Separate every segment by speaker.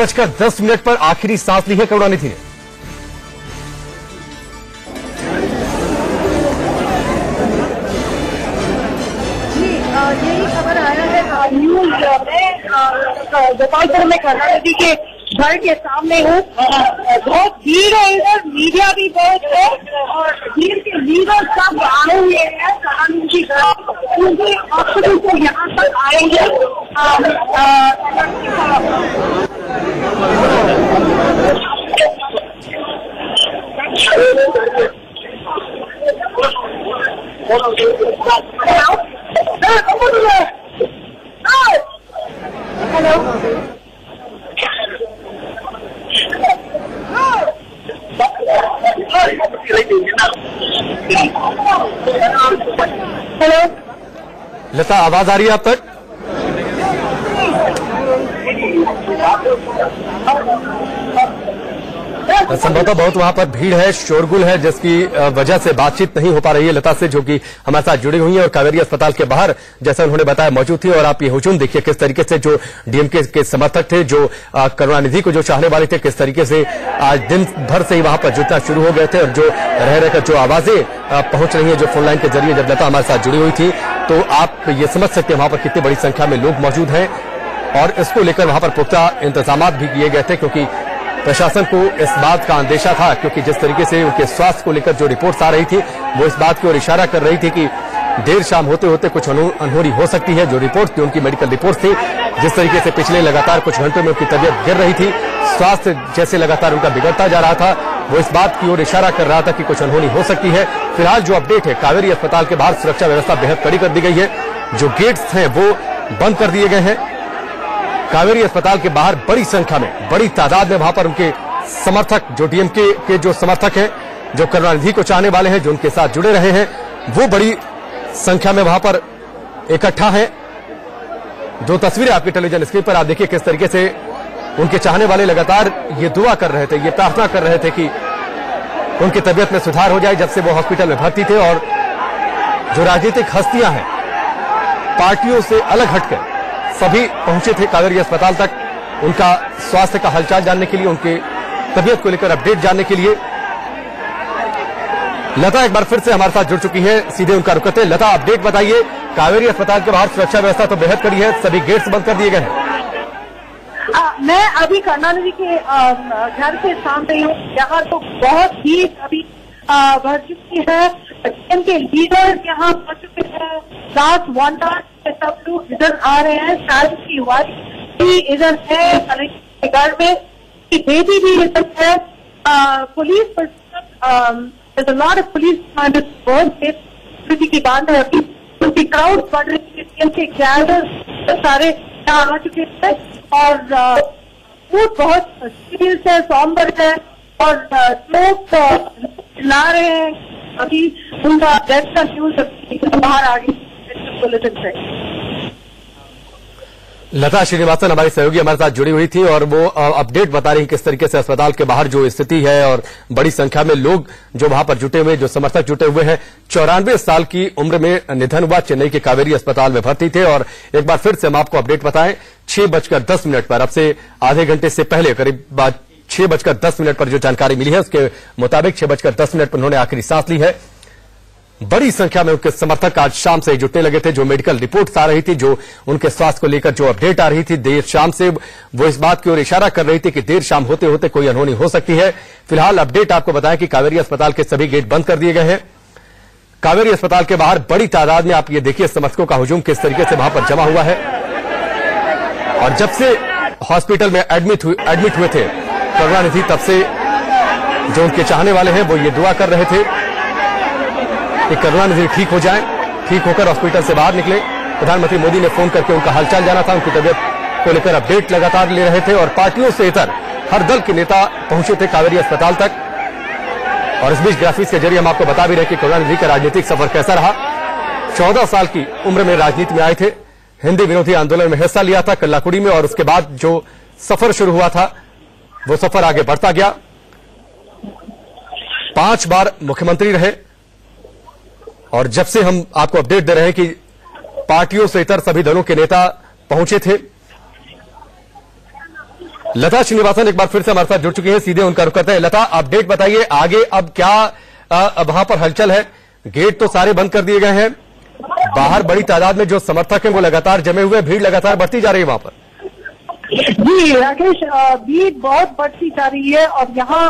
Speaker 1: 10:10 पर आखिरी सांस ली है करुणानिधि ने।
Speaker 2: यही खबर आया है न्यूज में गोपालपुर में करुणानिधि के घर के सामने हूँ। बहुत भीड़ है इधर, मीडिया भी बहुत है और भीड़ के लीडर सब आए हुए हैं करुणानिधि क्योंकि हॉस्पिटल से यहाँ तक आएंगे। हेलो हेलो
Speaker 1: लता, आवाज आ रही है आप तक? संभवतः बहुत वहां पर भीड़ है, शोरगुल है, जिसकी वजह से बातचीत नहीं हो पा रही है लता से, जो कि हमारे साथ जुड़ी हुई है और कावेरी अस्पताल के बाहर जैसा उन्होंने बताया मौजूद थी। और आप ये हुजूम देखिए किस तरीके से जो डीएमके के समर्थक थे, जो करुणानिधि को जो चाहने वाले थे, किस तरीके से आज दिन भर से ही वहां पर जुटना शुरू हो गए थे। और जो रह रहकर जो आवाजें पहुंच रही है जो फोन लाइन के जरिए, जब लता हमारे साथ जुड़ी हुई थी, तो आप ये समझ सकते हैं वहां पर कितनी बड़ी संख्या में लोग मौजूद हैं। और इसको लेकर वहां पर पुख्ता इंतजाम भी किए गए थे, क्योंकि प्रशासन को इस बात का अंदेशा था, क्योंकि जिस तरीके से उनके स्वास्थ्य को लेकर जो रिपोर्ट्स आ रही थी वो इस बात की ओर इशारा कर रही थी कि देर शाम होते होते कुछ अनहोनी हो सकती है। जो रिपोर्ट थी, उनकी मेडिकल रिपोर्ट थी, जिस तरीके से पिछले लगातार कुछ घंटों में उनकी तबीयत गिर रही थी, स्वास्थ्य जैसे लगातार उनका बिगड़ता जा रहा था, वो इस बात की ओर इशारा कर रहा था कि कुछ अनहोनी हो सकती है। फिलहाल जो अपडेट है, कावेरी अस्पताल के बाहर सुरक्षा व्यवस्था बेहद कड़ी कर दी गई है। जो गेट्स हैं वो बंद कर दिए गए हैं। कावेरी अस्पताल के बाहर बड़ी संख्या में, बड़ी तादाद में वहां पर उनके समर्थक, जो डीएमके के जो समर्थक हैं, जो करुणानिधि को चाहने वाले हैं, जो उनके साथ जुड़े रहे हैं, वो बड़ी संख्या में वहां पर इकट्ठा हैं। जो तस्वीरें आपकी टेलीविजन स्क्रीन पर आप देखिए किस तरीके से उनके चाहने वाले लगातार ये दुआ कर रहे थे, ये प्रार्थना कर रहे थे कि उनकी तबीयत में सुधार हो जाए, जब से वो हॉस्पिटल में भर्ती थे। और जो राजनीतिक हस्तियां हैं, पार्टियों से अलग हटकर सभी पहुंचे थे कावेरी अस्पताल तक, उनका स्वास्थ्य का हालचाल जानने के लिए, उनके तबीयत को लेकर अपडेट जानने के लिए। लता एक बार फिर से हमारे साथ जुड़ चुकी है, सीधे उनका रुख करते हैं। लता, अपडेट बताइए। कावेरी अस्पताल के बाहर सुरक्षा व्यवस्था तो बेहद कड़ी है, सभी गेट्स बंद कर दिए गए हैं।
Speaker 2: मैं अभी करुणानिधि के घर के सामने हूँ। यहाँ तो बहुत भीड़ अभी भर चुकी है। के लीडर यहाँ पहुंच चुके हैं। लास्ट 1 आवर से सब लोग इधर आ रहे हैं। शादी की वाइफ भी इधर है, कलेक्टर के घर में बेटी भी इधर है। Police there's a lot of police behind this board की बात है अभी, क्योंकि क्राउड बढ़ रही है, के गैदर सारे यहाँ आ चुके हैं और मूड बहुत सीरियस है, सॉम्बर है और लोग ला रहे हैं। अभी उनका डेथ का न्यूज बाहर आ गई बुलेटिन से।
Speaker 1: लता श्रीनिवासन हमारी सहयोगी हमारे साथ जुड़ी हुई थी और वो अपडेट बता रही किस तरीके से अस्पताल के बाहर जो स्थिति है और बड़ी संख्या में लोग जो वहां पर जुटे हुए, जो समर्थक जुटे हुए हैं। 94 साल की उम्र में निधन हुआ, चेन्नई के कावेरी अस्पताल में भर्ती थे। और एक बार फिर से हम आपको अपडेट बताएं, 6:10 पर, अब से आधे घंटे से पहले करीब 6:10 पर जो जानकारी मिली है उसके मुताबिक 6:10 पर उन्होंने आखिरी सांस ली है। बड़ी संख्या में उनके समर्थक आज शाम से जुटने लगे थे। जो मेडिकल रिपोर्ट्स आ रही थी, जो उनके स्वास्थ्य को लेकर जो अपडेट आ रही थी देर शाम से, वो इस बात की ओर इशारा कर रही थी कि देर शाम होते होते कोई अनहोनी हो सकती है। फिलहाल अपडेट आपको बताएं कि कावेरी अस्पताल के सभी गेट बंद कर दिए गए हैं। कावेरी अस्पताल के बाहर बड़ी तादाद में आप ये देखिए समर्थकों का हुजूम किस तरीके से वहां पर जमा हुआ है। और जब से हॉस्पिटल में एडमिट हुए थे करुणानिधि, तब से जो उनके चाहने वाले हैं वो ये दुआ कर रहे थे कि करुणानिधि ठीक हो जाए, ठीक होकर हॉस्पिटल से बाहर निकले। प्रधानमंत्री मोदी ने फोन करके उनका हालचाल जाना था, उनकी तबीयत को लेकर अपडेट लगातार ले रहे थे और पार्टियों से इतर हर दल के नेता पहुंचे थे कावेरी अस्पताल तक। और इस बीच ग्राफिक्स के जरिए हम आपको बता भी रहे कि करुणानिधि का राजनीतिक सफर कैसा रहा। 14 साल की उम्र में राजनीति में आए थे, हिंदी विरोधी आंदोलन में हिस्सा लिया था कल्लाकुड़ी में, और उसके बाद जो सफर शुरू हुआ था वो सफर आगे बढ़ता गया। 5 बार मुख्यमंत्री रहे और जब से हम आपको अपडेट दे रहे हैं कि पार्टियों से इतर सभी दलों के नेता पहुंचे थे, लता श्रीनिवासन एक बार फिर से हमारे साथ जुड़ चुकी है, सीधे उनका रुख करते हैं। लता, अपडेट बताइए आगे, अब क्या वहां पर हलचल है? गेट तो सारे बंद कर दिए गए हैं, बाहर बड़ी तादाद में जो समर्थक हैं वो लगातार जमे हुए, भीड़ लगातार बढ़ती जा रही है वहां पर।
Speaker 2: जी राकेश, भीड़ बहुत बढ़ती जा रही है और यहाँ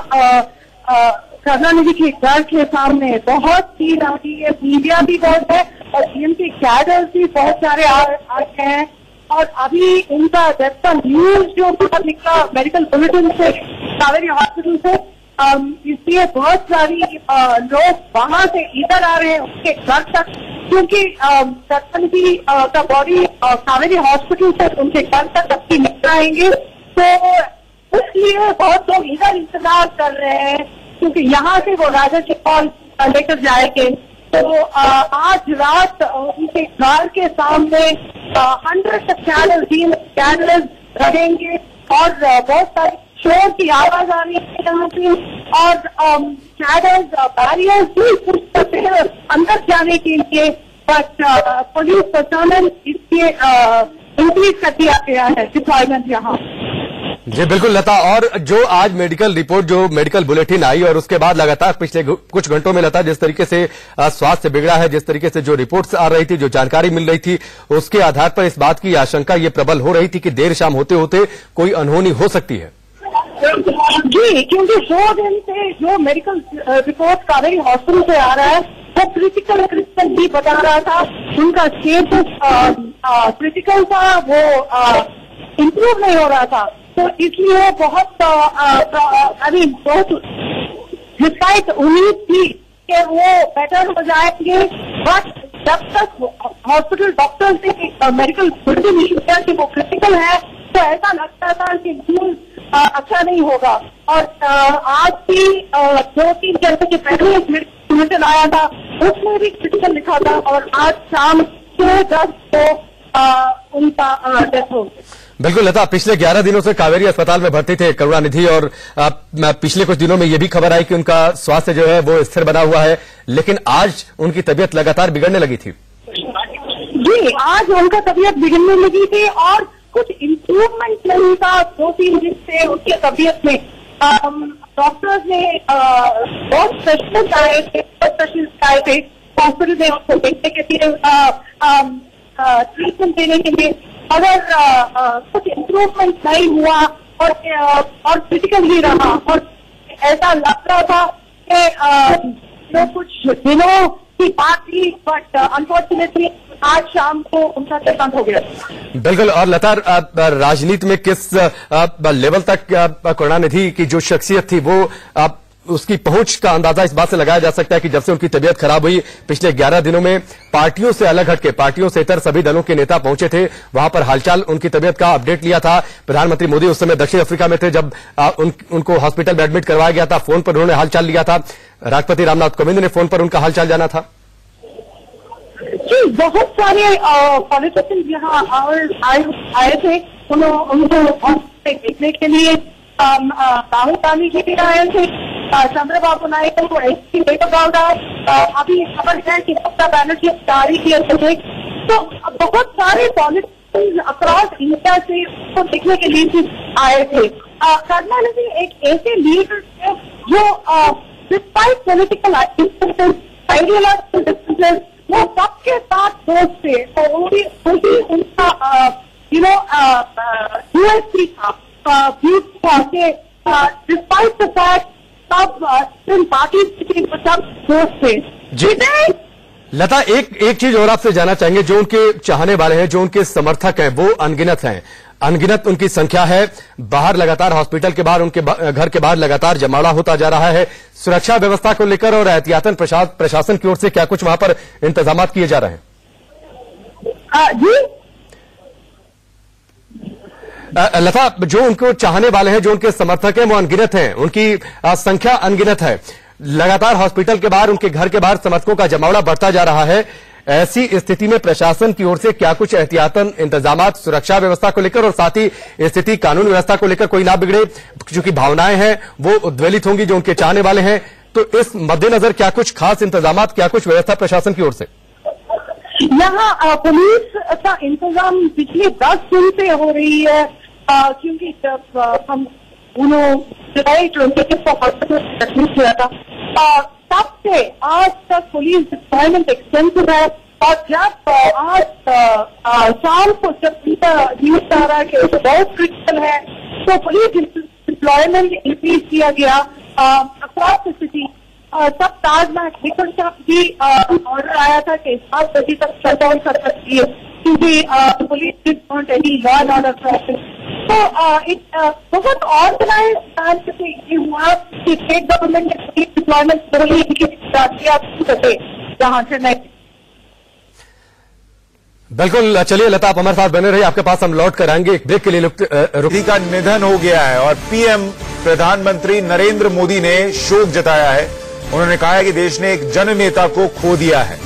Speaker 2: करुणानिधि के घर के सामने बहुत भीड़ आ रही है, मीडिया भी बहुत है और डीएमके कैडर्स भी बहुत सारे आ रहे हैं। और अभी उनका जैसा न्यूज जो निकला मेडिकल बुलेटिन से, कावेरी हॉस्पिटल से, इसलिए बहुत सारी लोग वहां से इधर आ रहे हैं उनके घर तक, क्योंकि करुणानिधि का बॉडी कावेरी हॉस्पिटल से उनके घर तक अपनी निकलाएंगे, तो इसलिए बहुत लोग इधर इंतजार कर रहे हैं, क्योंकि यहाँ से वो राजा जी हॉल लेकर जाएंगे। तो आज रात उनके घर के सामने 100 कैंडल्स रहेंगे और बहुत सारी शोर की आवाज आ रही है यहाँ से, और कैंडल्स बैरियर्स भी कुछ करते हैं अंदर जाने के लिए, बट पुलिस प्रशासन इसलिए इंक्रीज कर दिया गया है डिप्लॉयमेंट यहाँ।
Speaker 1: जी बिल्कुल लता, और जो आज मेडिकल रिपोर्ट, जो मेडिकल बुलेटिन आई और उसके बाद लगातार पिछले कुछ घंटों में लता जिस तरीके से स्वास्थ्य बिगड़ा है, जिस तरीके से जो रिपोर्ट्स आ रही थी, जो जानकारी मिल रही थी, उसके आधार पर इस बात की आशंका ये प्रबल हो रही थी कि देर शाम होते होते कोई अनहोनी हो सकती है।
Speaker 2: जी, क्योंकि 2 दिन से जो मेडिकल रिपोर्ट कावेरी हॉस्पिटल से आ रहा है वो क्रिटिकल भी बता रहा था, उनका स्टेटस क्रिटिकल था, वो इम्प्रूव नहीं हो रहा था, तो इसलिए बहुत डिस्पाइट उम्मीद थी कि वो बेटर हो जाएंगे, बट जब तक हॉस्पिटल डॉक्टर्स ने मेडिकल बुलेटिन इशू किया कि वो क्रिटिकल है, तो ऐसा लगता था कि न्यूज अच्छा नहीं होगा। और आज भी 2-3 घंटे के पहले एक बुलेटिन आया था, उसमें भी क्रिटिकल लिखा था, और आज शाम 6:10 को उनका डेथ हो गया।
Speaker 1: बिल्कुल लता, पिछले 11 दिनों से कावेरी अस्पताल में भर्ती थे करुणानिधि, और पिछले कुछ दिनों में ये भी खबर आई कि उनका स्वास्थ्य जो है वो स्थिर बना हुआ है, लेकिन आज उनकी तबीयत लगातार बिगड़ने लगी थी।
Speaker 2: जी, आज उनका तबीयत बिगड़ने लगी थी और कुछ इम्प्रूवमेंट नहीं था 2-3 दिन से उनकी तबीयत में। डॉक्टर्स ने बहुत स्पेशलिस्ट आए थे हॉस्पिटल में उनको देखने के लिए, ट्रीटमेंट देने के लिए, अगर कुछ इम्प्रूवमेंट नहीं हुआ और क्रिटिकल ही रहा, और ऐसा लग रहा था कि जो कुछ दिनों की बात थी, बट अनफॉर्चुनेटली आज शाम को उनका देहांत हो गया।
Speaker 1: बिल्कुल, और लता राजनीति में किस लेवल तक करुणानिधि की जो शख्सियत थी वो उसकी पहुंच का अंदाजा इस बात से लगाया जा सकता है कि जब से उनकी तबीयत खराब हुई पिछले 11 दिनों में पार्टियों से अलग हटके, पार्टियों से इतर सभी दलों के नेता पहुंचे थे, वहां पर हालचाल, उनकी तबीयत का अपडेट लिया था। प्रधानमंत्री मोदी उस समय दक्षिण अफ्रीका में थे जब उनको हॉस्पिटल में एडमिट करवाया गया था, फोन पर उन्होंने हालचाल लिया था। राष्ट्रपति रामनाथ कोविंद ने फोन पर उनका हालचाल जाना था।
Speaker 2: जी, बहुत सारे पॉलिटिशियन यहाँ आए थे उनको देखने के लिए। राहुल गांधी जी भी आए थे, चंद्रबाबू नायडू को एसपी देवेगौड़ा, अभी खबर है कि ममता बनर्जी जारी किए थे, तो बहुत सारे पॉलिटिशियन अक्रॉस इंडिया से उसको देखने के लिए भी आए थे। करुणानिधि एक ऐसे लीडर थे जो डिस्पाइट पॉलिटिकल आइडियोलॉजिकल डिफरेंसेस वो सबके साथ दोस्त थे, तो उनका यूएसपी था, डिस्पाइट द फैक्ट सब पार्टी सब दोस्त थे।
Speaker 1: जी लता, एक चीज और आपसे जानना चाहेंगे, जो उनके चाहने वाले हैं, जो उनके समर्थक हैं, वो अनगिनत हैं, अनगिनत उनकी संख्या है। बाहर लगातार हॉस्पिटल के बाहर, उनके घर के बाहर लगातार जमावड़ा होता जा रहा है। सुरक्षा व्यवस्था को लेकर और एहतियातन प्रशासन की ओर से क्या कुछ वहां पर इंतजाम किए जा रहे हैं?
Speaker 2: जी
Speaker 1: लता, जो उनको चाहने वाले हैं, जो उनके समर्थक हैं, वो अनगिनत हैं, उनकी संख्या अनगिनत है। लगातार हॉस्पिटल के बाहर, उनके घर के बाहर समर्थकों का जमावड़ा बढ़ता जा रहा है। ऐसी स्थिति में प्रशासन की ओर से क्या कुछ एहतियातन इंतजाम सुरक्षा व्यवस्था को लेकर और साथ ही स्थिति कानून व्यवस्था को लेकर कोई ना बिगड़े, क्योंकि भावनाएं हैं वो उद्वेलित होंगी जो उनके चाहने वाले हैं, तो इस मद्देनजर क्या कुछ खास इंतजाम, क्या कुछ व्यवस्था प्रशासन की ओर से?
Speaker 2: यहाँ पुलिस का इंतजाम पिछले 10 दिन से हो रही है। क्योंकि जब हम जुलाई 25 को हॉस्पिटल में एडमिट किया था, तब से आज तक पुलिस डिप्लॉयमेंट एक्सटेंसिव है। और जब आज शाम को जब न्यूज आ रहा है कि बहुत क्रिटिकल है, तो पुलिस डिप्लॉयमेंट इंक्रीज किया गया अक्रॉस द सिटी। तब ताजमहल निकल का भी ऑर्डर आया था कि 7 बजे तक शट डाउन कर सकती है, क्योंकि police did not any law and order crossing. तो बहुत ऑर्गेनाइज प्लान से ये हुआ कि स्टेट गवर्नमेंट ने पुलिस डिप्लॉयमेंट करके जहां से नहीं।
Speaker 1: बिल्कुल, चलिए लता, आप हमारे साथ बने रहिए, आपके पास हम लौट कर आएंगे। एक ब्रेक के लिए
Speaker 3: रुकी का निधन हो गया है और पीएम प्रधानमंत्री नरेंद्र मोदी ने शोक जताया है। उन्होंने कहा है कि देश ने एक जननेता को खो दिया है।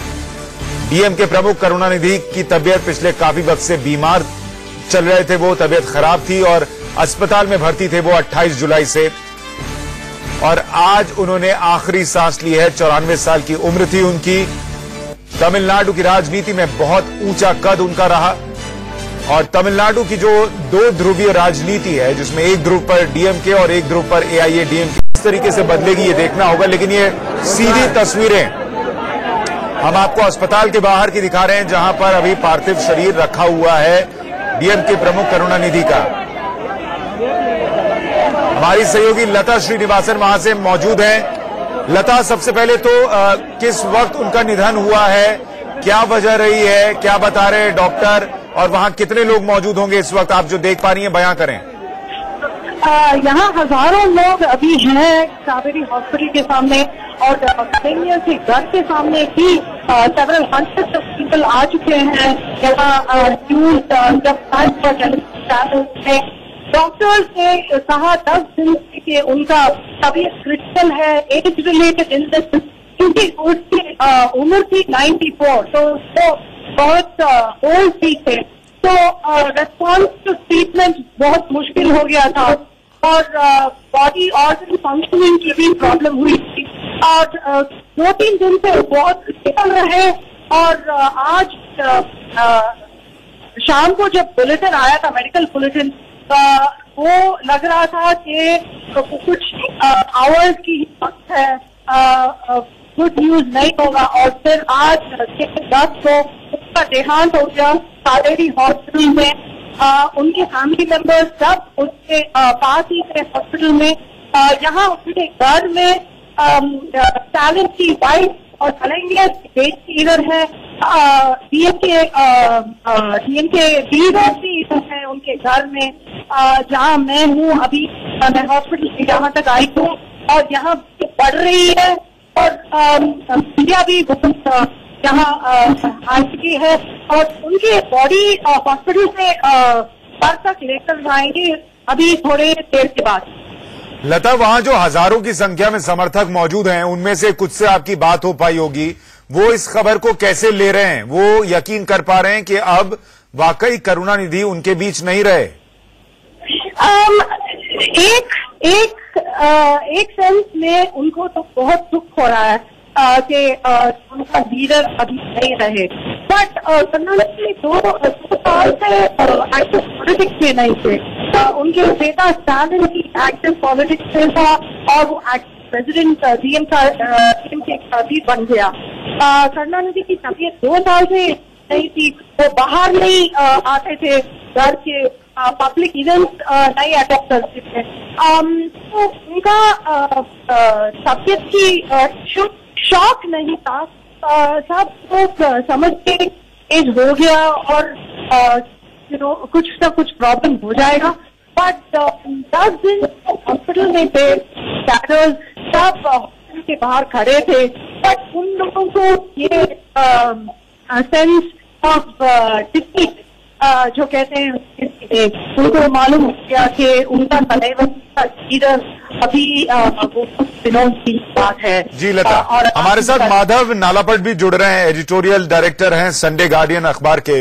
Speaker 3: डीएम के प्रमुख करुणानिधि की तबीयत पिछले काफी वक्त से बीमार चल रहे थे, वो तबीयत खराब थी और अस्पताल में भर्ती थे वो 28 जुलाई से, और आज उन्होंने आखिरी सांस ली है। 94 साल की उम्र थी उनकी। तमिलनाडु की राजनीति में बहुत ऊंचा कद उनका रहा और तमिलनाडु की जो 2 ध्रुवीय राजनीति है, जिसमें एक ध्रुव पर डीएमके और एक ध्रुव पर एआईएडीएमके, किस तरीके से बदलेगी ये देखना होगा। लेकिन ये सीधी तस्वीरें हम आपको अस्पताल के बाहर की दिखा रहे हैं, जहां पर अभी पार्थिव शरीर रखा हुआ है डीएमके प्रमुख करुणानिधि का। हमारी सहयोगी लता श्रीनिवासन वहां से मौजूद हैं। लता, सबसे पहले तो किस वक्त उनका निधन हुआ है, क्या वजह रही है, क्या बता रहे हैं डॉक्टर, और वहां कितने लोग मौजूद होंगे इस वक्त, आप जो देख पा रही हैं बयां करें।
Speaker 2: यहाँ हजारों लोग अभी हैं कावेरी हॉस्पिटल के सामने, और कलेक्टर के घर के भी सेवरल हंड्रेड्स ऑफ पीपल आ चुके हैं। यहाँ न्यूज जब डॉक्टर्स ने कहा 10 दिन से कि उनका तबीयत क्रिटिकल है, एज रिलेटेड इलनेस, क्योंकि उसकी उम्र थी 94, तो बहुत ओल्ड भी थे। तो रेस्पॉन्स टू ट्रीटमेंट बहुत मुश्किल हो गया था और बॉडी ऑर्गन फंक्शनिंग की भी प्रॉब्लम हुई थी। और 2-3 दिन से बहुत क्रिटिकल रहे और आज शाम को जब बुलेटिन आया था, मेडिकल बुलेटिन, वो लग रहा था कि कुछ आवर्स की वक्त है, गुड न्यूज नहीं होगा। और फिर आज 10 को उसका देहांत हो गया कावेरी हॉस्पिटल में। उनके फैमिली मेंबर्स सब उसके पास ही थे हॉस्पिटल में। यहाँ उनके घर में टैलेंट की वाइफ और कलेंगे बेटी इधर है, डीएमके लीडर भी इधर है उनके घर में, जहाँ मैं हूँ अभी। मैं हॉस्पिटल से यहाँ तक आई हूँ और यहाँ बढ़ रही है और मीडिया भी यहाँ आ चुकी है और उनकी बॉडी हॉस्पिटल से घर तक लेकर जाएंगे अभी थोड़े देर के बाद।
Speaker 3: लता, वहां जो हजारों की संख्या में समर्थक मौजूद हैं, उनमें से कुछ से आपकी बात हो पाई होगी, वो इस खबर को कैसे ले रहे हैं? वो यकीन कर पा रहे हैं कि अब वाकई करुणानिधि उनके बीच नहीं रहे?
Speaker 2: एक सेंस में उनको तो बहुत दुख हो रहा है कि उनका लीडर अभी नहीं रहे, बट करुणानिधि 2 साल से एक्टिव पॉलिटिक्स में नहीं थे। तो उनके बेटा स्टालिन की एक्टिव पॉलिटिक्स में था और वो प्रेसिडेंट डीएम का भी बन गया। करुणानिधि की तबीयत 2 साल से नहीं थी, वो बाहर नहीं आते थे, घर के पब्लिक इवेंट्स नहीं अटेंड करते थे। तो उनका तबीयत की शॉक नहीं था, सब लोग समझ के एज हो गया और कुछ ना कुछ प्रॉब्लम हो जाएगा। बट 10 दिन हॉस्पिटल में थे, डॉक्टर्स सब हॉस्पिटल के बाहर खड़े थे, बट उन लोगों को ये सेंस ऑफ डिफीट जो कहते हैं, उनको मालूम हो गया कि उनका लीडर अभी वो कुछ दिनों की बात है।
Speaker 3: जी लता, हमारे साथ माधव नालापट भी जुड़ रहे हैं, एडिटोरियल डायरेक्टर हैं संडे गार्डियन अखबार के।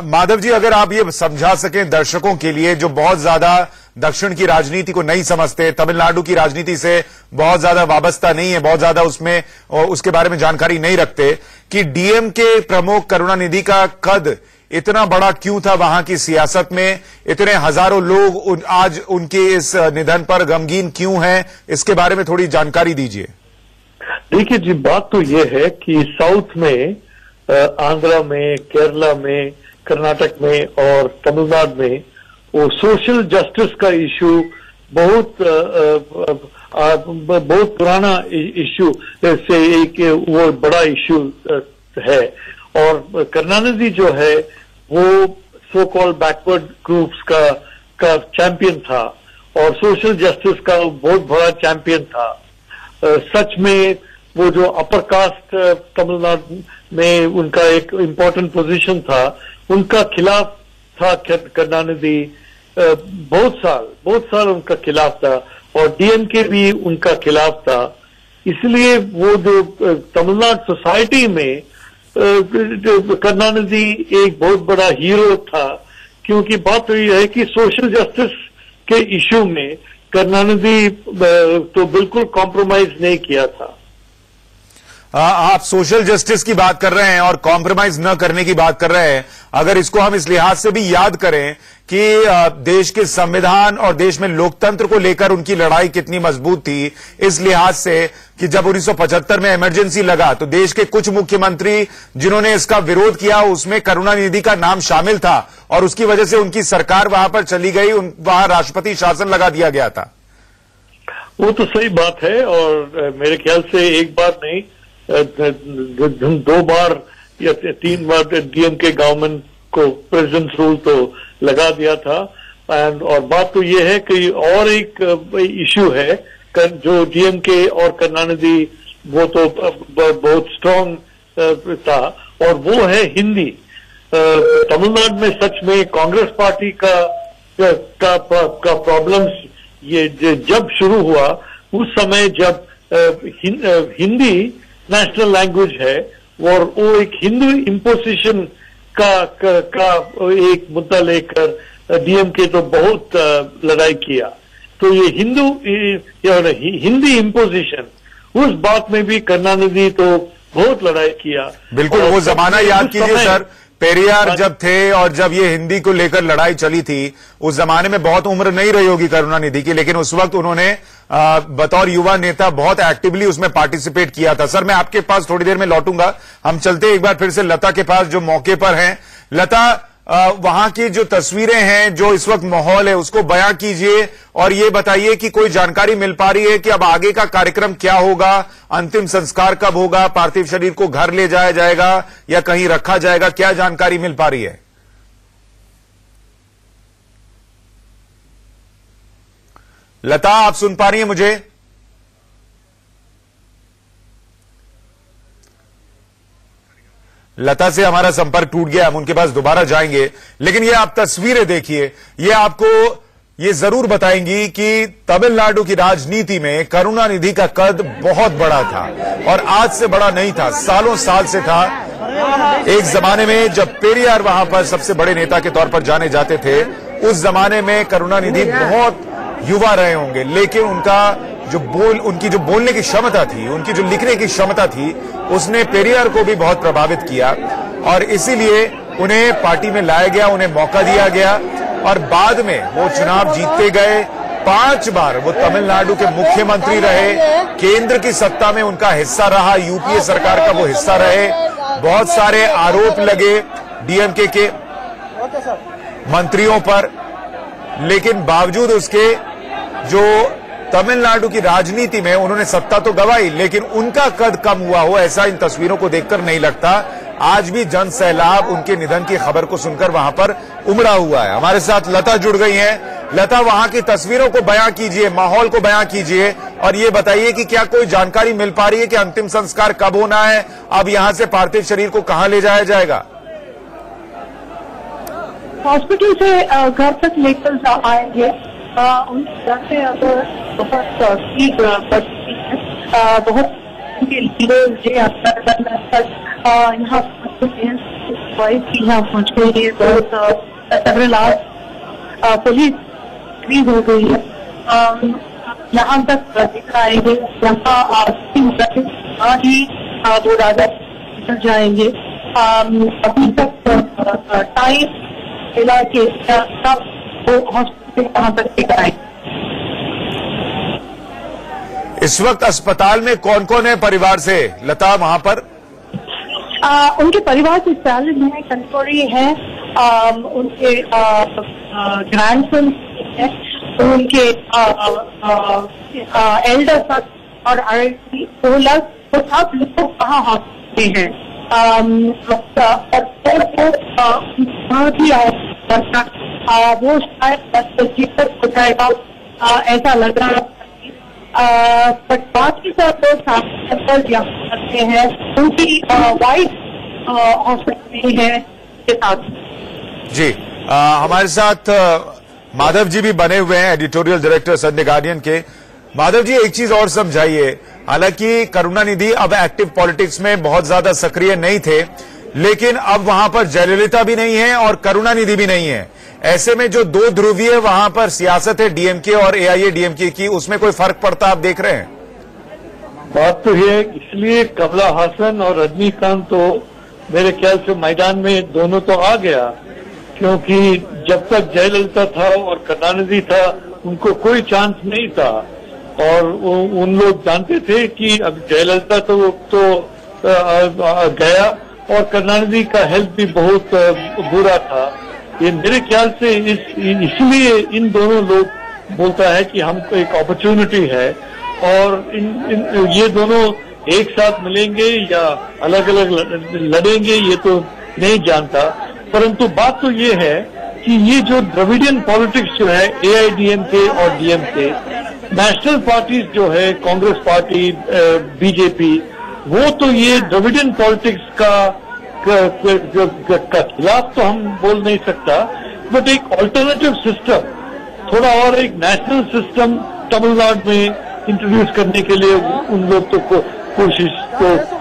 Speaker 3: माधव जी, अगर आप ये समझा सकें दर्शकों के लिए जो बहुत ज्यादा दक्षिण की राजनीति को नहीं समझते, तमिलनाडु की राजनीति से बहुत ज्यादा वाबस्ता नहीं है, बहुत ज्यादा उसमें उसके बारे में जानकारी नहीं रखते, कि डीएम के प्रमुख करुणानिधि का कद इतना बड़ा क्यों था वहां की सियासत में? इतने हजारों लोग आज उनके इस निधन पर गमगीन क्यों हैं? इसके बारे में थोड़ी जानकारी दीजिए।
Speaker 4: देखिए जी, बात तो ये है कि साउथ में, आंध्रा में, केरला में, कर्नाटक में और तमिलनाडु में वो सोशल जस्टिस का इश्यू बहुत पुराना इश्यू से एक वो बड़ा इश्यू है। और करुणानिधि जो है वो सो कॉल्ड बैकवर्ड ग्रुप्स का चैंपियन था और सोशल जस्टिस का बहुत बड़ा चैंपियन था। सच में वो जो अपर कास्ट तमिलनाडु में उनका एक इम्पोर्टेंट पोजीशन था, उनका खिलाफ था करुणानिधि। बहुत साल उनका खिलाफ था और डीएमके भी उनका खिलाफ था। इसलिए वो जो तमिलनाडु सोसाइटी में करुणानिधि एक बहुत बड़ा हीरो था, क्योंकि बात तो ये है कि सोशल जस्टिस के इश्यू में करुणानिधि तो बिल्कुल कॉम्प्रोमाइज नहीं किया था।
Speaker 3: आप सोशल जस्टिस की बात कर रहे हैं और कॉम्प्रोमाइज न करने की बात कर रहे हैं। अगर इसको हम इस लिहाज से भी याद करें कि देश के संविधान और देश में लोकतंत्र को लेकर उनकी लड़ाई कितनी मजबूत थी, इस लिहाज से कि जब 1975 में इमरजेंसी लगा तो देश के कुछ मुख्यमंत्री जिन्होंने इसका विरोध किया उसमें करुणानिधि का नाम शामिल था और उसकी वजह से उनकी सरकार वहां पर चली गई, वहां राष्ट्रपति शासन लगा दिया गया था।
Speaker 4: वो तो सही बात है और मेरे ख्याल से एक बार नहीं, 2 बार या 3 बार डीएमके गवर्नमेंट को प्रेसिडेंट रूल तो लगा दिया था। और बात तो ये है कि और एक इश्यू है जो डीएमके और करुणानिधि वो तो बहुत स्ट्रांग था और वो है हिंदी। तमिलनाडु में सच में कांग्रेस पार्टी का प्रॉब्लम्स ये जब शुरू हुआ उस समय जब हिंदी नेशनल लैंग्वेज है और वो एक हिंदू इम्पोजिशन का एक मुद्दा लेकर डीएमके तो बहुत लड़ाई किया। तो ये हिंदी इम्पोजिशन, उस बात में भी करुणानिधि तो बहुत लड़ाई किया।
Speaker 3: बिल्कुल, वो जमाना याद कीजिए सर, पेरियार जब थे और जब ये हिंदी को लेकर लड़ाई चली थी, उस जमाने में बहुत उम्र नहीं रही होगी करुणानिधि की, लेकिन उस वक्त उन्होंने बतौर युवा नेता बहुत एक्टिवली उसमें पार्टिसिपेट किया था। सर मैं आपके पास थोड़ी देर में लौटूंगा, हम चलते एक बार फिर से लता के पास जो मौके पर हैं। लता, वहां की जो तस्वीरें हैं, जो इस वक्त माहौल है, उसको बयां कीजिए और ये बताइए कि कोई जानकारी मिल पा रही है कि अब आगे का कार्यक्रम क्या होगा, अंतिम संस्कार कब होगा, पार्थिव शरीर को घर ले जाया जाएगा या कहीं रखा जाएगा, क्या जानकारी मिल पा रही है? लता, आप सुन पा रही हैं मुझे? लता से हमारा संपर्क टूट गया, हम उनके पास दोबारा जाएंगे। लेकिन ये आप तस्वीरें देखिए, ये आपको ये जरूर बताएंगी कि तमिलनाडु की राजनीति में करुणानिधि का कद बहुत बड़ा था और आज से बड़ा नहीं था, सालों साल से था। एक जमाने में जब पेरियार वहां पर सबसे बड़े नेता के तौर पर जाने जाते थे, उस जमाने में करुणानिधि बहुत युवा रहे होंगे, लेकिन उनकी जो बोलने की क्षमता थी, उनकी जो लिखने की क्षमता थी, उसने पेरियार को भी बहुत प्रभावित किया और इसीलिए उन्हें पार्टी में लाया गया, उन्हें मौका दिया गया और बाद में वो चुनाव जीतते गए। 5 बार वो तमिलनाडु के मुख्यमंत्री रहे, केंद्र की सत्ता में उनका हिस्सा रहा, यूपीए सरकार का वो हिस्सा रहे। बहुत सारे आरोप लगे डीएमके के मंत्रियों पर, लेकिन बावजूद उसके जो तमिलनाडु की राजनीति में उन्होंने सत्ता तो गंवाई, लेकिन उनका कद कम हुआ हो ऐसा इन तस्वीरों को देखकर नहीं लगता। आज भी जन सैलाब उनके निधन की खबर को सुनकर वहां पर उमड़ा हुआ है। हमारे साथ लता जुड़ गई हैं। लता, वहां की तस्वीरों को बयां कीजिए, माहौल को बयां कीजिए और ये बताइए कि क्या कोई जानकारी मिल पा रही है कि अंतिम संस्कार कब होना है, अब यहां से पार्थिव शरीर को कहां ले जाया जाएगा?
Speaker 2: हॉस्पिटल से घर तक लेकर आएंगे। उनके घर से अगर बहुत लीडर यहाँ पहुंच गई है, बहुत पुलिस भी हो गई है। यहाँ तक दिख आएंगे, यहाँ ही वो राजा जाएंगे। अभी तक टाइम मिला कि सब वो हॉस्पिटल कहाँ तक कराएं।
Speaker 3: इस वक्त अस्पताल में कौन कौन है परिवार से लता वहां पर?
Speaker 2: उनके परिवार से स्टालिन है, कंट्रोरी है, उनके ग्रैंडसन है, उनके एल्डर सन और वो सब लोग कहाँ हॉस्पिटल हैं। वो शायद जीवन हो जाएगा ऐसा लग रहा है। बट बाकी सब लोग सैंपल यहाँ करते हैं, उनकी वाइफ हॉस्पिटल में है के साथ।
Speaker 3: जी हमारे साथ माधव जी भी बने हुए हैं, एडिटोरियल डायरेक्टर संडे गार्डियन के। माधव जी, एक चीज और समझाइए, हालांकि करुणानिधि अब एक्टिव पॉलिटिक्स में बहुत ज्यादा सक्रिय नहीं थे, लेकिन अब वहां पर जयललिता भी नहीं है और करुणानिधि भी नहीं है। ऐसे में जो दो ध्रुवीय वहां पर सियासत है डीएमके और एआईएडीएमके की, उसमें कोई फर्क पड़ता आप देख रहे हैं?
Speaker 4: बात तो है, इसलिए कमला हासन और रजनीकांत तो मेरे ख्याल से मैदान में दोनों तो आ गया, क्योंकि जब तक जयललिता था और करुणानिधि था उनको कोई चांस नहीं था। और उन लोग जानते थे कि अब जयललिता तो गया और करुणानिधि का हेल्थ भी बहुत बुरा था। ये मेरे ख्याल से इसलिए इन दोनों लोग बोलता है कि हमको एक अपॉर्चुनिटी है और ये दोनों एक साथ मिलेंगे या अलग अलग लड़ेंगे ये तो नहीं जानता। परंतु बात तो ये है कि ये जो द्रविडियन पॉलिटिक्स जो है एआईडीएमके और डीएमके, नेशनल पार्टीज जो है कांग्रेस पार्टी, बीजेपी, वो तो ये द्रविडियन पॉलिटिक्स का खिलाफ तो हम बोल नहीं सकता, बट एक अल्टरनेटिव सिस्टम, थोड़ा और एक नेशनल सिस्टम तमिलनाडु में इंट्रोड्यूस करने के लिए उन लोग तो कोशिश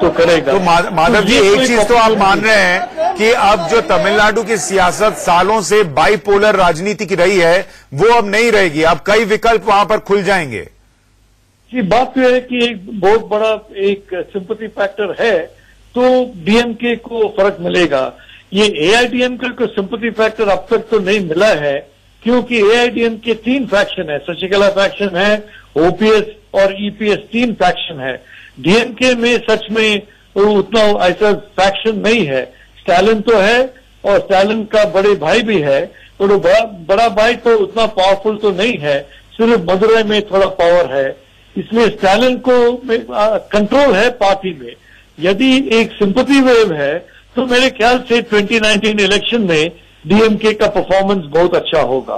Speaker 4: तो करेगा।
Speaker 3: तो माधव जी, एक चीज तो आप मान रहे हैं कि अब जो तमिलनाडु की सियासत सालों से बाइपोलर राजनीति की रही है वो अब नहीं रहेगी, अब कई विकल्प वहां पर खुल जाएंगे।
Speaker 4: जी, बात तो है कि एक बहुत बड़ा एक सिंपैथी फैक्टर है तो डीएमके को फर्क मिलेगा। ये एआईडीएमके को सिंपैथी फैक्टर अब तक तो नहीं मिला है, क्योंकि एआईडीएमके 3 फैक्शन है, शशिकला फैक्शन है, ओपीएस और ईपीएस 3 फैक्शन है। डीएमके में सच में उतना ऐसा फैक्शन नहीं है। स्टालिन तो है और स्टालिन का बड़े भाई भी है, और बड़ा भाई तो उतना पावरफुल तो नहीं है, सिर्फ मदुरई में थोड़ा पावर है, इसलिए स्टालिन को कंट्रोल है पार्टी में। यदि एक सिंपैथी वेव है तो मेरे ख्याल से 2019 इलेक्शन में डीएमके का परफॉर्मेंस बहुत अच्छा होगा।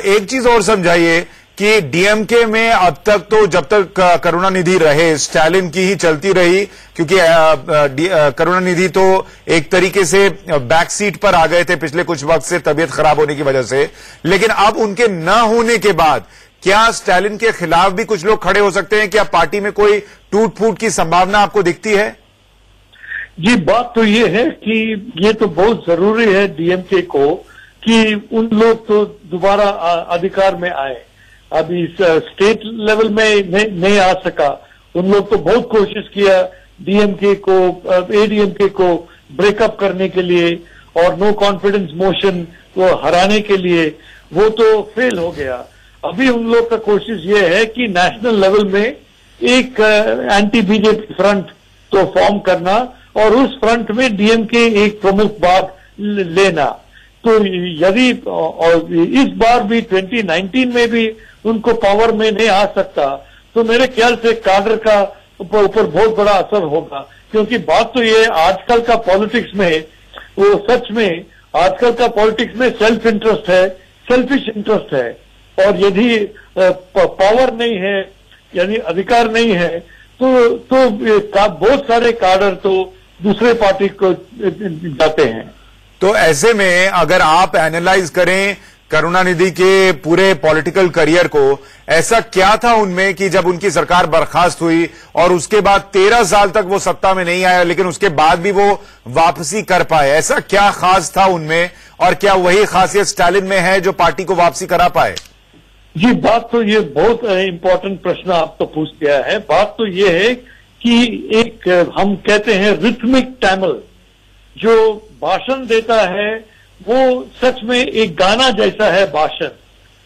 Speaker 3: एक चीज और समझाइए कि डीएमके में अब तक तो जब तक करुणानिधि रहे स्टालिन की ही चलती रही, क्योंकि करुणानिधि तो एक तरीके से बैक सीट पर आ गए थे पिछले कुछ वक्त से तबीयत खराब होने की वजह से, लेकिन अब उनके न होने के बाद क्या स्टालिन के खिलाफ भी कुछ लोग खड़े हो सकते हैं? क्या पार्टी में कोई टूट फूट की संभावना आपको दिखती है?
Speaker 4: जी, बात तो ये है कि ये तो बहुत जरूरी है डीएमके को कि उन लोग तो दोबारा अधिकार में आए। अब इस स्टेट लेवल में नहीं आ सका, उन लोग तो बहुत कोशिश किया डीएमके को, एडीएमके को ब्रेकअप करने के लिए और नो कॉन्फिडेंस मोशन को हराने के लिए, वो तो फेल हो गया। अभी उन लोग का कोशिश ये है कि नेशनल लेवल में एक एंटी बीजेपी फ्रंट तो फॉर्म करना और उस फ्रंट में डीएमके एक प्रमुख भाग लेना। तो यदि और इस बार भी 2019 में भी उनको पावर में नहीं आ सकता तो मेरे ख्याल से काडर का ऊपर बहुत बड़ा असर होगा, क्योंकि बात तो ये आजकल का पॉलिटिक्स में, वो सच में आजकल का पॉलिटिक्स में सेल्फ इंटरेस्ट है, सेल्फिश इंटरेस्ट है, और यदि पावर नहीं है यानी अधिकार नहीं है तो बहुत सारे काडर तो दूसरे पार्टी को जाते हैं।
Speaker 3: तो ऐसे में अगर आप एनालाइज करें करुणानिधि के पूरे पॉलिटिकल करियर को, ऐसा क्या था उनमें कि जब उनकी सरकार बर्खास्त हुई और उसके बाद 13 साल तक वो सत्ता में नहीं आया, लेकिन उसके बाद भी वो वापसी कर पाए? ऐसा क्या खास था उनमें, और क्या वही खासियत स्टालिन में है जो पार्टी को वापसी करा पाए?
Speaker 4: जी, बात तो ये बहुत इंपॉर्टेंट प्रश्न आप तो पूछ दिया है। बात तो ये है कि एक हम कहते हैं रिथमिक टैमल, जो भाषण देता है वो सच में एक गाना जैसा है भाषण।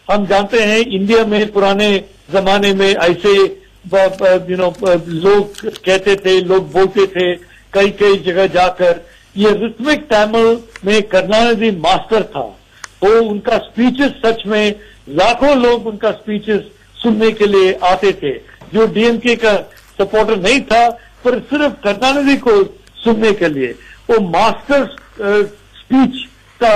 Speaker 4: हम जानते हैं इंडिया में पुराने जमाने में ऐसे लोग कहते थे, लोग बोलते थे कई कई जगह जाकर। ये रिथमिक तमिल में करुणानिधि मास्टर था। वो उनका स्पीचेस सच में लाखों लोग उनका स्पीचेस सुनने के लिए आते थे, जो डीएमके का सपोर्टर नहीं था पर सिर्फ करुणानिधि को सुनने के लिए। वो मास्टर स्पीच का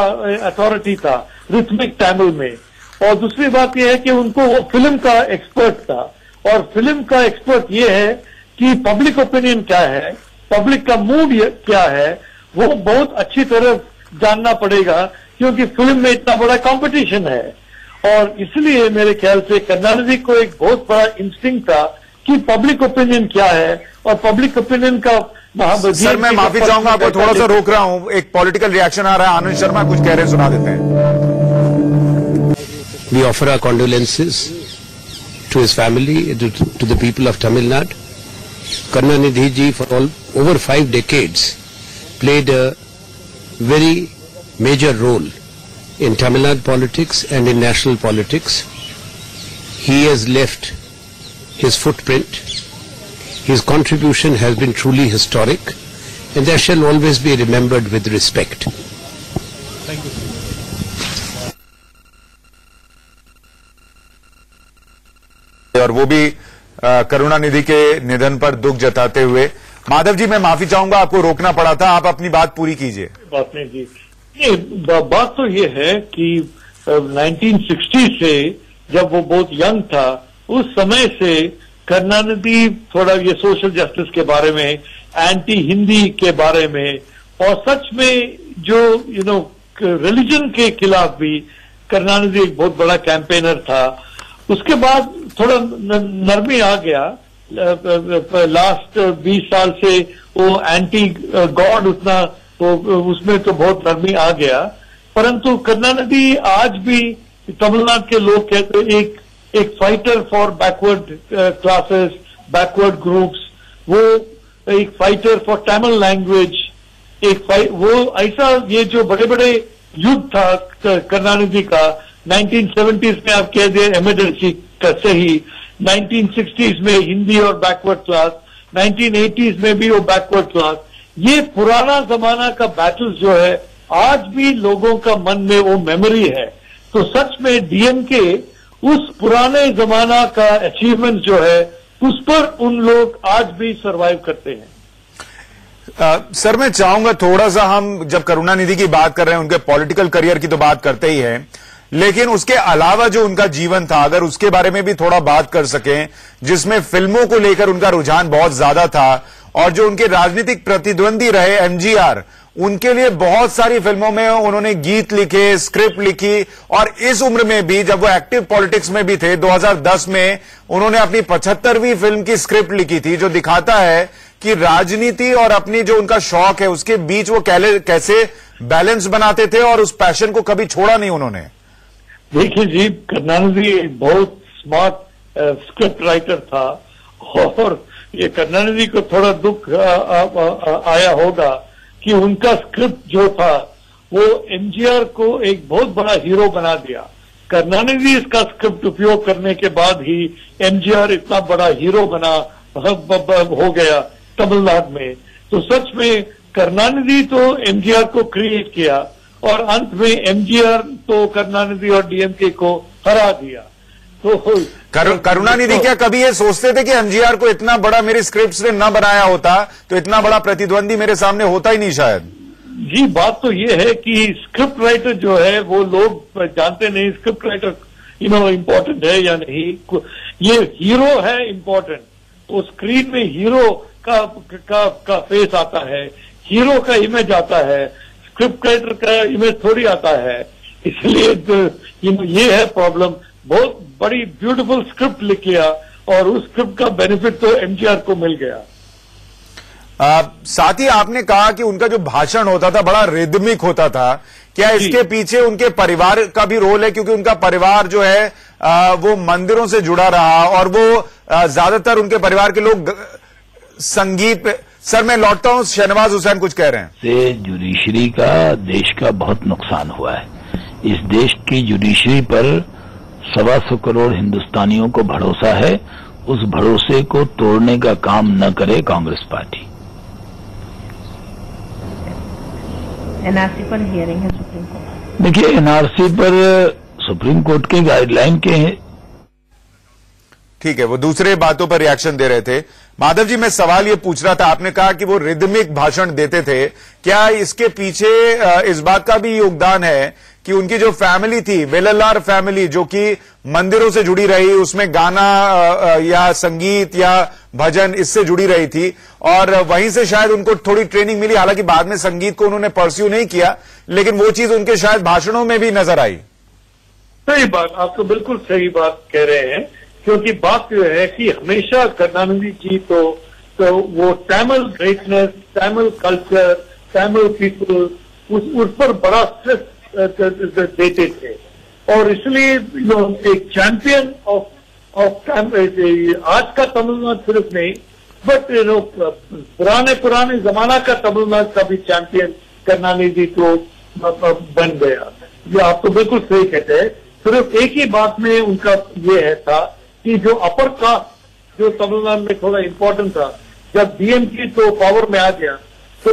Speaker 4: अथॉरिटी था रिथमिक तमिल में। और दूसरी बात यह है कि उनको वो फिल्म का एक्सपर्ट था, और फिल्म का एक्सपर्ट ये है कि पब्लिक ओपिनियन क्या है, पब्लिक का मूड क्या है, वो बहुत अच्छी तरह जानना पड़ेगा, क्योंकि फिल्म में इतना बड़ा कंपटीशन है। और इसलिए मेरे ख्याल से करुणानिधि को एक बहुत बड़ा इंस्टिंक्ट था कि पब्लिक ओपिनियन क्या है, और पब्लिक ओपिनियन का
Speaker 3: सर मैं माफी चाहूंगा, आपको थोड़ा सा रोक रहा हूं, एक पॉलिटिकल रिएक्शन आ रहा है। आनंद शर्मा कुछ कह रहे हैं, सुना देते हैं।
Speaker 5: We offer our condolences to his family, to the people of Tamil Nadu. Karunanidhi ji for over 5 decades played a very major role in Tamil Nadu politics and in national politics. He has left his footprint. His contribution has been truly historic, and that shall always be remembered with respect. Thank you.
Speaker 3: और वो भी करुणानिधि के निधन पर दुख जताते हुए। माधव जी मैं माफी चाहूंगा, आपको रोकना पड़ा था, आप अपनी बात पूरी कीजिए।
Speaker 4: बात नहीं जी, ये बात तो ये है कि 1960 से जब वो बहुत यंग था, उस समय से करुणानिधि थोड़ा ये सोशल जस्टिस के बारे में, एंटी हिंदी के बारे में, और सच में जो रिलीजन के खिलाफ भी करुणानिधि एक बहुत बड़ा कैंपेनर था। उसके बाद थोड़ा नरमी आ गया, लास्ट 20 साल से वो एंटी गॉड उतना उसमें तो बहुत नरमी आ गया। परंतु करुणानिधि आज भी तमिलनाडु के लोग कहते एक fighter for backward classes, backward groups, वो एक फाइटर फॉर तमिल लैंग्वेज, वो ऐसा ये जो बड़े बड़े युद्ध था करुणानिधि का 1970s में आप कह दिए इमरजेंसी का सही, 1960s में हिंदी और बैकवर्ड क्लास, 1980s में भी वो बैकवर्ड क्लास। ये पुराना जमाना का बैटल जो है आज भी लोगों का मन में वो मेमोरी है। तो सच में डीएमके उस पुराने जमाना का अचीवमेंट जो है उस पर उन लोग आज भी सरवाइव करते हैं।
Speaker 3: सर मैं चाहूंगा थोड़ा सा, हम जब करुणानिधि की बात कर रहे हैं, उनके पॉलिटिकल करियर की तो बात करते ही हैं, लेकिन उसके अलावा जो उनका जीवन था, अगर उसके बारे में भी थोड़ा बात कर सकें, जिसमें फिल्मों को लेकर उनका रुझान बहुत ज्यादा था, और जो उनके राजनीतिक प्रतिद्वंदी रहे एमजीआर, उनके लिए बहुत सारी फिल्मों में उन्होंने गीत लिखे, स्क्रिप्ट लिखी, और इस उम्र में भी जब वो एक्टिव पॉलिटिक्स में भी थे, 2010 में उन्होंने अपनी 75वीं फिल्म की स्क्रिप्ट लिखी थी, जो दिखाता है कि राजनीति और अपनी जो उनका शौक है उसके बीच वो कैसे बैलेंस बनाते थे, और उस पैशन को कभी छोड़ा नहीं उन्होंने।
Speaker 4: देखिए जी, करुणानिधि एक बहुत स्मार्ट स्क्रिप्ट राइटर था, और ये करुणानिधि को थोड़ा दुख आया होगा कि उनका स्क्रिप्ट जो था वो एमजीआर को एक बहुत बड़ा हीरो बना दिया। करुणानिधि इसका स्क्रिप्ट उपयोग करने के बाद ही एमजीआर इतना बड़ा हीरो बना हो गया तमिलनाडु में। तो सच में करुणानिधि तो एमजीआर को क्रिएट किया, और अंत में एमजीआर तो करुणानिधि और डीएमके को हरा दिया। तो
Speaker 3: करुणानिधि क्या कभी ये सोचते थे कि एमजीआर को इतना बड़ा मेरी स्क्रिप्ट ने न बनाया होता तो इतना बड़ा प्रतिद्वंदी मेरे सामने होता ही नहीं शायद?
Speaker 4: जी, बात तो ये है कि स्क्रिप्ट राइटर जो है वो लोग जानते नहीं स्क्रिप्ट राइटर इम्पोर्टेंट है या नहीं। ये हीरो है इम्पोर्टेंट, तो स्क्रीन में हीरो का फेस आता है, हीरो का इमेज आता है, स्क्रिप्ट राइटर का इमेज थोड़ी आता है। इसलिए ये है प्रॉब्लम। बहुत बड़ी ब्यूटीफुल स्क्रिप्ट लिख लिया, और उस स्क्रिप्ट का बेनिफिट तो एमजीआर को मिल गया।
Speaker 3: साथ ही आपने कहा कि उनका जो भाषण होता था बड़ा रिदमिक होता था, क्या इसके पीछे उनके परिवार का भी रोल है? क्योंकि उनका परिवार जो है वो मंदिरों से जुड़ा रहा, और वो ज्यादातर उनके परिवार के लोग सर मैं लौटता हूं, शहनवाज हुसैन कुछ कह रहे हैं।
Speaker 6: से जुडिशरी का देश का बहुत नुकसान हुआ है। इस देश की जुडिशरी पर 125 करोड़ हिंदुस्तानियों को भरोसा है, उस भरोसे को तोड़ने का काम न करे कांग्रेस पार्टी।
Speaker 7: एनआरसी पर हियरिंग है सुप्रीम कोर्ट।
Speaker 6: देखिए, एनआरसी पर सुप्रीम कोर्ट के गाइडलाइन के हैं।
Speaker 3: ठीक है, वो दूसरे बातों पर रिएक्शन दे रहे थे। माधव जी, मैं सवाल ये पूछ रहा था, आपने कहा कि वो रिदमिक भाषण देते थे, क्या इसके पीछे इस बात का भी योगदान है कि उनकी जो फैमिली थी, वेलल्लार फैमिली, जो कि मंदिरों से जुड़ी रही, उसमें गाना या संगीत या भजन इससे जुड़ी रही थी, और वहीं से शायद उनको थोड़ी ट्रेनिंग मिली। हालांकि बाद में संगीत को उन्होंने परस्यू नहीं किया, लेकिन वो चीज उनके शायद भाषणों में भी नजर आई।
Speaker 4: सही बात, आप तो बिल्कुल सही बात कह रहे हैं, क्योंकि बात यह है कि हमेशा करुणानिधि जी तो वो Tamil greatness, Tamil culture, Tamil people, उस पर बड़ा स्ट्रेस देते थे, और इसलिए एक चैंपियन ऑफ आज का तमिलनाडु सिर्फ नहीं, बट पुराने जमाना का तमिलनाडु का भी चैंपियन करुणानिधि तो बन गया। ये आप तो बिल्कुल सही कहते हैं। सिर्फ एक ही बात में उनका ये है था कि जो अपर कास्ट जो तमिलनाडु में थोड़ा इम्पोर्टेंट था, जब डीएमके तो पावर में आ गया तो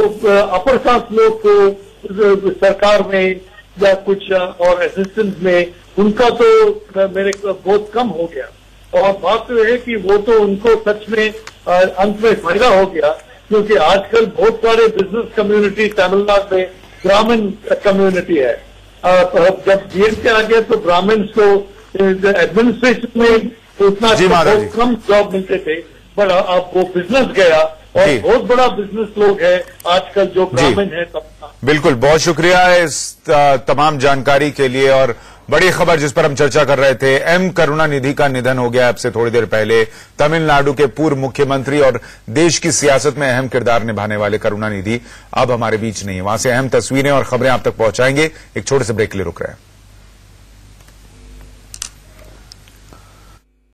Speaker 4: अपर कास्ट लोग तो सरकार में या कुछ और असिस्टेंट में उनका तो मेरे बहुत कम हो गया। और बात तो है कि वो तो उनको सच में अंत में फायदा हो गया, क्योंकि आजकल बहुत सारे बिजनेस कम्युनिटी तमिलनाडु में ब्राह्मण कम्युनिटी है। जब डीएमके आ गया तो ब्राह्मण्स को एडमिनिस्ट्रेशन में उतना बहुत कम जॉब मिलते थे, पर अब वो बिजनेस गया और बहुत बड़ा बिजनेस लोग है आजकल जो ब्राह्मण है।
Speaker 3: बिल्कुल, बहुत शुक्रिया इस तमाम जानकारी के लिए। और बड़ी खबर जिस पर हम चर्चा कर रहे थे, एम करुणानिधि का निधन हो गया अब से थोड़ी देर पहले। तमिलनाडु के पूर्व मुख्यमंत्री और देश की सियासत में अहम किरदार निभाने वाले करुणानिधि अब हमारे बीच नहीं है। वहां से अहम तस्वीरें और खबरें आप तक पहुंचाएंगे। एक छोटे से ब्रेक के लिए रुक रहे हैं।